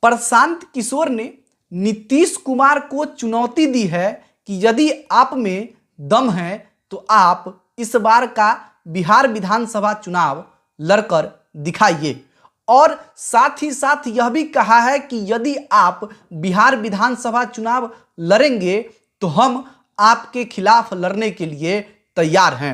प्रशांत किशोर ने नीतीश कुमार को चुनौती दी है कि यदि आप में दम है तो आप इस बार का बिहार विधानसभा चुनाव लड़कर दिखाइए। और साथ ही साथ यह भी कहा है कि यदि आप बिहार विधानसभा चुनाव लड़ेंगे तो हम आपके खिलाफ लड़ने के लिए तैयार हैं।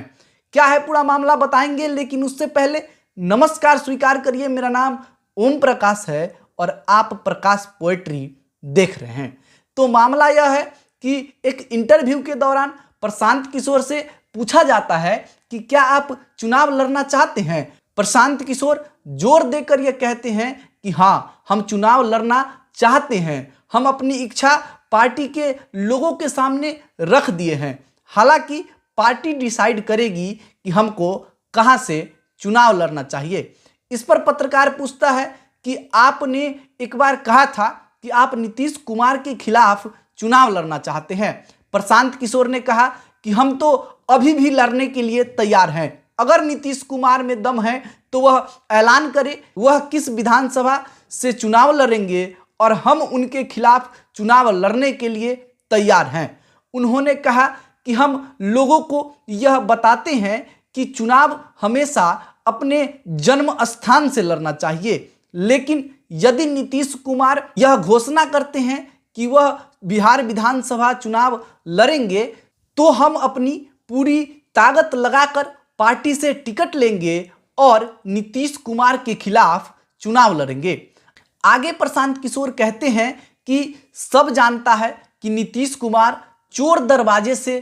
क्या है पूरा मामला बताएंगे, लेकिन उससे पहले नमस्कार स्वीकार करिए, मेरा नाम ओम प्रकाश है और आप प्रकाश पोएट्री देख रहे हैं। तो मामला यह है कि एक इंटरव्यू के दौरान प्रशांत किशोर से पूछा जाता है कि क्या आप चुनाव लड़ना चाहते हैं। प्रशांत किशोर जोर देकर यह कहते हैं कि हाँ, हम चुनाव लड़ना चाहते हैं। हम अपनी इच्छा पार्टी के लोगों के सामने रख दिए हैं। हालांकि पार्टी डिसाइड करेगी कि हमको कहां से चुनाव लड़ना चाहिए। इस पर पत्रकार पूछता है कि आपने एक बार कहा था कि आप नीतीश कुमार के खिलाफ चुनाव लड़ना चाहते हैं। प्रशांत किशोर ने कहा कि हम तो अभी भी लड़ने के लिए तैयार हैं। अगर नीतीश कुमार में दम है तो वह ऐलान करे वह किस विधानसभा से चुनाव लड़ेंगे और हम उनके खिलाफ चुनाव लड़ने के लिए तैयार हैं। उन्होंने कहा कि हम लोगों को यह बताते हैं कि चुनाव हमेशा अपने जन्म स्थान से लड़ना चाहिए, लेकिन यदि नीतीश कुमार यह घोषणा करते हैं कि वह बिहार विधानसभा चुनाव लड़ेंगे तो हम अपनी पूरी ताकत लगाकर पार्टी से टिकट लेंगे और नीतीश कुमार के खिलाफ चुनाव लड़ेंगे। आगे प्रशांत किशोर कहते हैं कि सब जानता है कि नीतीश कुमार चोर दरवाजे से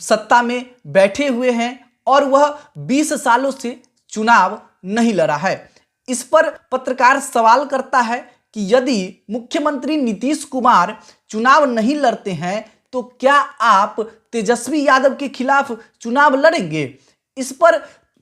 सत्ता में बैठे हुए हैं और वह 20 सालों से चुनाव नहीं लड़ा है। इस पर पत्रकार सवाल करता है कि यदि मुख्यमंत्री नीतीश कुमार चुनाव नहीं लड़ते हैं तो क्या आप तेजस्वी यादव के खिलाफ चुनाव लड़ेंगे। इस पर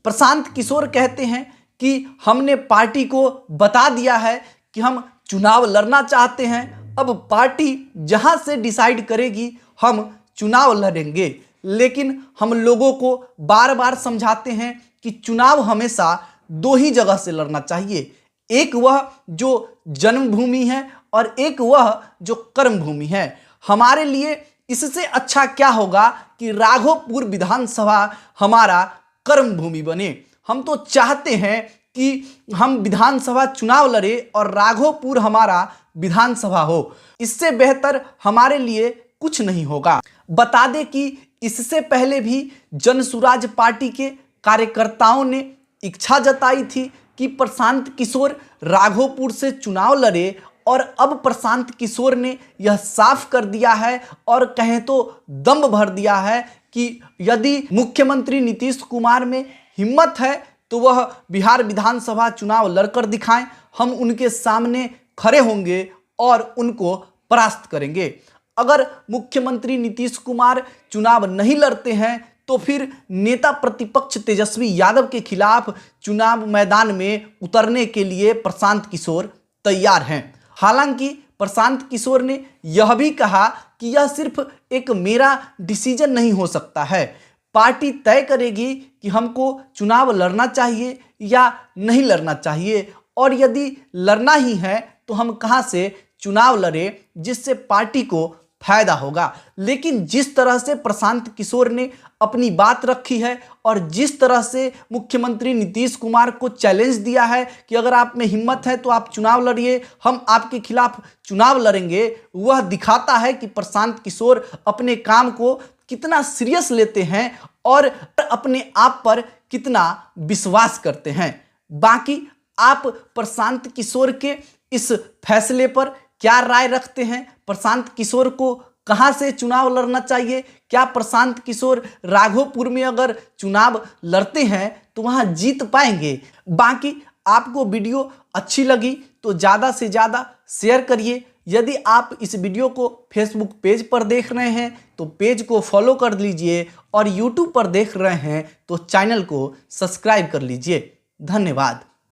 प्रशांत किशोर कहते हैं कि हमने पार्टी को बता दिया है कि हम चुनाव लड़ना चाहते हैं। अब पार्टी जहां से डिसाइड करेगी हम चुनाव लड़ेंगे, लेकिन हम लोगों को बार बार समझाते हैं कि चुनाव हमेशा दो ही जगह से लड़ना चाहिए, एक वह जो जन्मभूमि है और एक वह जो कर्मभूमि है। हमारे लिए इससे अच्छा क्या होगा कि राघोपुर विधानसभा हमारा कर्मभूमि बने। हम तो चाहते हैं कि हम विधानसभा चुनाव लड़े और राघोपुर हमारा विधानसभा हो। इससे बेहतर हमारे लिए कुछ नहीं होगा। बता दें कि इससे पहले भी जनसुराज पार्टी के कार्यकर्ताओं ने इच्छा जताई थी कि प्रशांत किशोर राघोपुर से चुनाव लड़े और अब प्रशांत किशोर ने यह साफ कर दिया है और कहें तो दम भर दिया है कि यदि मुख्यमंत्री नीतीश कुमार में हिम्मत है तो वह बिहार विधानसभा चुनाव लड़कर दिखाएं। हम उनके सामने खड़े होंगे और उनको परास्त करेंगे। अगर मुख्यमंत्री नीतीश कुमार चुनाव नहीं लड़ते हैं तो फिर नेता प्रतिपक्ष तेजस्वी यादव के खिलाफ चुनाव मैदान में उतरने के लिए प्रशांत किशोर तैयार हैं। हालांकि प्रशांत किशोर ने यह भी कहा कि यह सिर्फ एक मेरा डिसीजन नहीं हो सकता है, पार्टी तय करेगी कि हमको चुनाव लड़ना चाहिए या नहीं लड़ना चाहिए, और यदि लड़ना ही है तो हम कहां से चुनाव लड़े जिससे पार्टी को फायदा होगा। लेकिन जिस तरह से प्रशांत किशोर ने अपनी बात रखी है और जिस तरह से मुख्यमंत्री नीतीश कुमार को चैलेंज दिया है कि अगर आप में हिम्मत है तो आप चुनाव लड़िए, हम आपके खिलाफ चुनाव लड़ेंगे, वह दिखाता है कि प्रशांत किशोर अपने काम को कितना सीरियस लेते हैं और अपने आप पर कितना विश्वास करते हैं। बाकी आप प्रशांत किशोर के इस फैसले पर क्या राय रखते हैं? प्रशांत किशोर को कहां से चुनाव लड़ना चाहिए? क्या प्रशांत किशोर राघोपुर में अगर चुनाव लड़ते हैं तो वहां जीत पाएंगे? बाकी आपको वीडियो अच्छी लगी तो ज़्यादा से ज़्यादा शेयर करिए। यदि आप इस वीडियो को फेसबुक पेज पर देख रहे हैं तो पेज को फॉलो कर लीजिए और यूट्यूब पर देख रहे हैं तो चैनल को सब्सक्राइब कर लीजिए। धन्यवाद।